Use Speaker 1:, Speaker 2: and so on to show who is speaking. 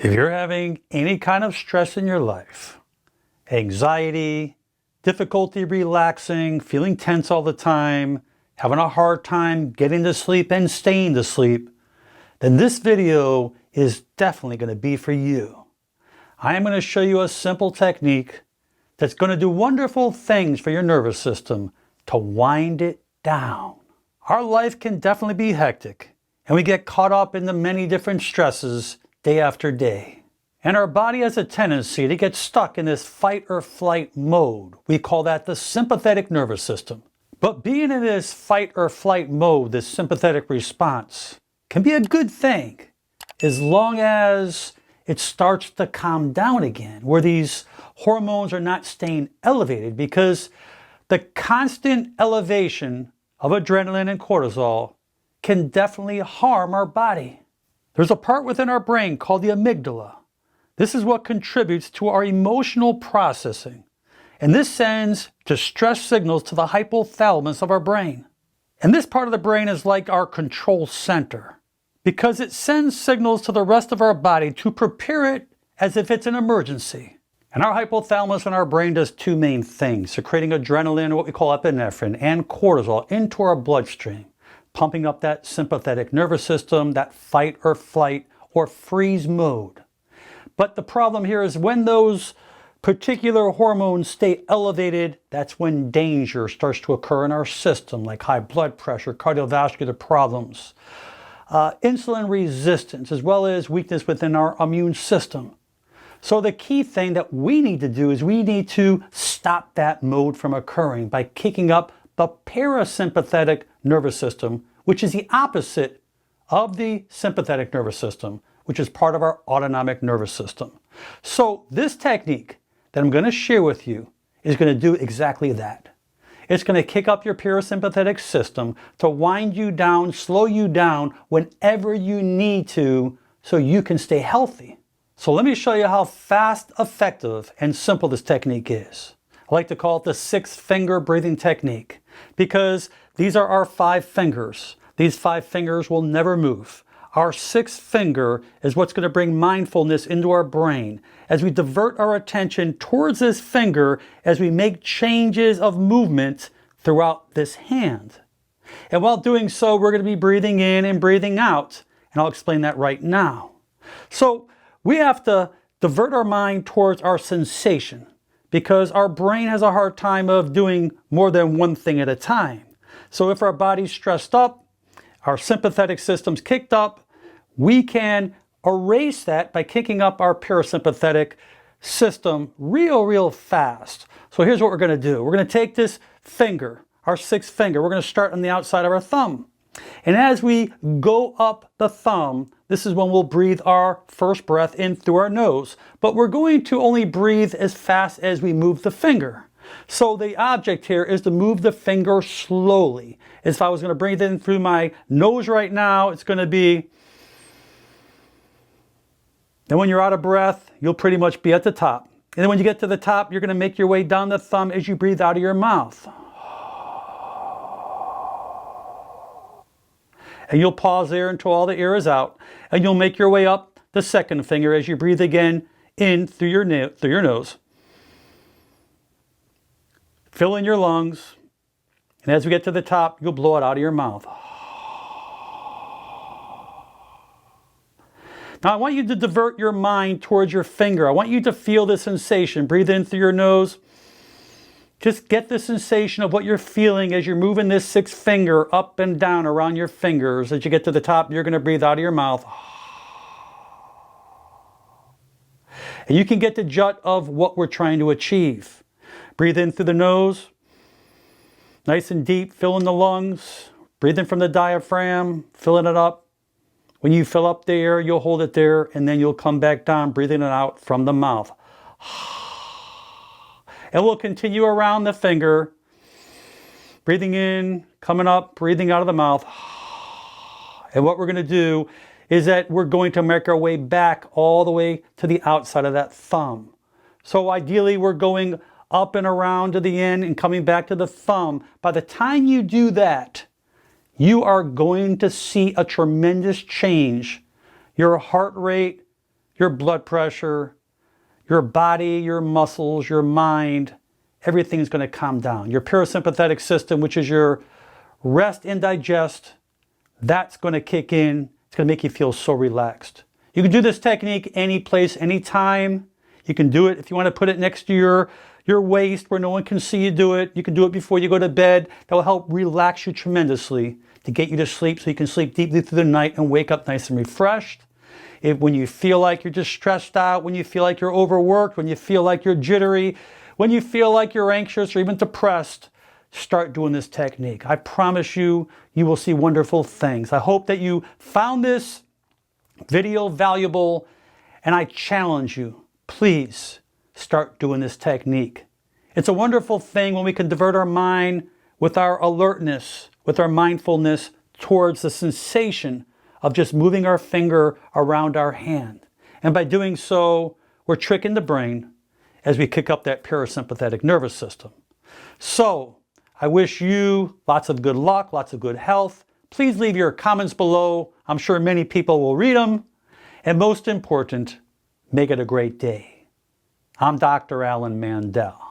Speaker 1: If you're having any kind of stress in your life, anxiety, difficulty relaxing, feeling tense all the time, having a hard time getting to sleep and staying to sleep, then this video is definitely going to be for you. I am going to show you a simple technique that's going to do wonderful things for your nervous system to wind it down. Our life can definitely be hectic, and we get caught up in the many different stresses day after day. And our body has a tendency to get stuck in this fight or flight mode. We call that the sympathetic nervous system. But being in this fight or flight mode, this sympathetic response, can be a good thing as long as it starts to calm down again, where these hormones are not staying elevated, because the constant elevation of adrenaline and cortisol can definitely harm our body. There's a part within our brain called the amygdala. This is what contributes to our emotional processing. And this sends distress signals to the hypothalamus of our brain. And this part of the brain is like our control center, because it sends signals to the rest of our body to prepare it as if it's an emergency. And our hypothalamus in our brain does two main things: secreting adrenaline, what we call epinephrine, and cortisol into our bloodstream, pumping up that sympathetic nervous system, that fight or flight or freeze mode. But the problem here is when those particular hormones stay elevated, that's when danger starts to occur in our system, like high blood pressure, cardiovascular problems, insulin resistance, as well as weakness within our immune system. So the key thing that we need to do is we need to stop that mode from occurring by kicking up the parasympathetic nervous system, which is the opposite of the sympathetic nervous system, which is part of our autonomic nervous system. So this technique that I'm going to share with you is going to do exactly that. It's going to kick up your parasympathetic system to wind you down, slow you down whenever you need to, so you can stay healthy. So let me show you how fast, effective, and simple this technique is. I like to call it the 6-finger breathing technique, because these are our 5 fingers. These 5 fingers will never move. Our 6th finger is what's going to bring mindfulness into our brain as we divert our attention towards this finger as we make changes of movement throughout this hand. And while doing so, we're going to be breathing in and breathing out, and I'll explain that right now. So we have to divert our mind towards our sensation, because our brain has a hard time of doing more than one thing at a time. So if our body's stressed up, our sympathetic system's kicked up, we can erase that by kicking up our parasympathetic system real fast. So here's what we're going to do. We're going to take this finger, our 6th finger, we're going to start on the outside of our thumb. And as we go up the thumb, this is when we'll breathe our first breath in through our nose. But we're going to only breathe as fast as we move the finger. So the object here is to move the finger slowly. As if I was going to breathe in through my nose right now, it's going to be... Then when you're out of breath, you'll pretty much be at the top. And then when you get to the top, you're going to make your way down the thumb as you breathe out of your mouth. And you'll pause there until all the air is out. And you'll make your way up the 2nd finger as you breathe again in through your nose. Fill in your lungs. And as we get to the top, you'll blow it out of your mouth. Now I want you to divert your mind towards your finger. I want you to feel the sensation. Breathe in through your nose. Just get the sensation of what you're feeling as you're moving this 6th finger up and down around your fingers. As you get to the top, you're going to breathe out of your mouth. And you can get the jut of what we're trying to achieve. Breathe in through the nose. Nice and deep, fill in the lungs. Breathe in from the diaphragm, filling it up. When you fill up the air, you'll hold it there, and then you'll come back down, breathing it out from the mouth. And we'll continue around the finger, breathing in, coming up, breathing out of the mouth. And what we're going to do is that we're going to make our way back all the way to the outside of that thumb. So ideally, we're going up and around to the end and coming back to the thumb. By the time you do that, you are going to see a tremendous change. Your heart rate, your blood pressure, your body, your muscles, your mind, everything's going to calm down. Your parasympathetic system, which is your rest and digest, that's going to kick in. It's going to make you feel so relaxed. You can do this technique any place, anytime. You can do it if you want to put it next to your waist where no one can see you do it. You can do it before you go to bed. That will help relax you tremendously to get you to sleep so you can sleep deeply through the night and wake up nice and refreshed. When you feel like you're just stressed out, when you feel like you're overworked, when you feel like you're jittery, when you feel like you're anxious or even depressed, start doing this technique. I promise you, you will see wonderful things. I hope that you found this video valuable, and I challenge you, please start doing this technique. It's a wonderful thing when we can divert our mind with our alertness, with our mindfulness towards the sensation of just moving our finger around our hand. And by doing so, we're tricking the brain as we kick up that parasympathetic nervous system. So, I wish you lots of good luck, lots of good health. Please leave your comments below. I'm sure many people will read them. And most important, make it a great day. I'm Dr. Alan Mandell.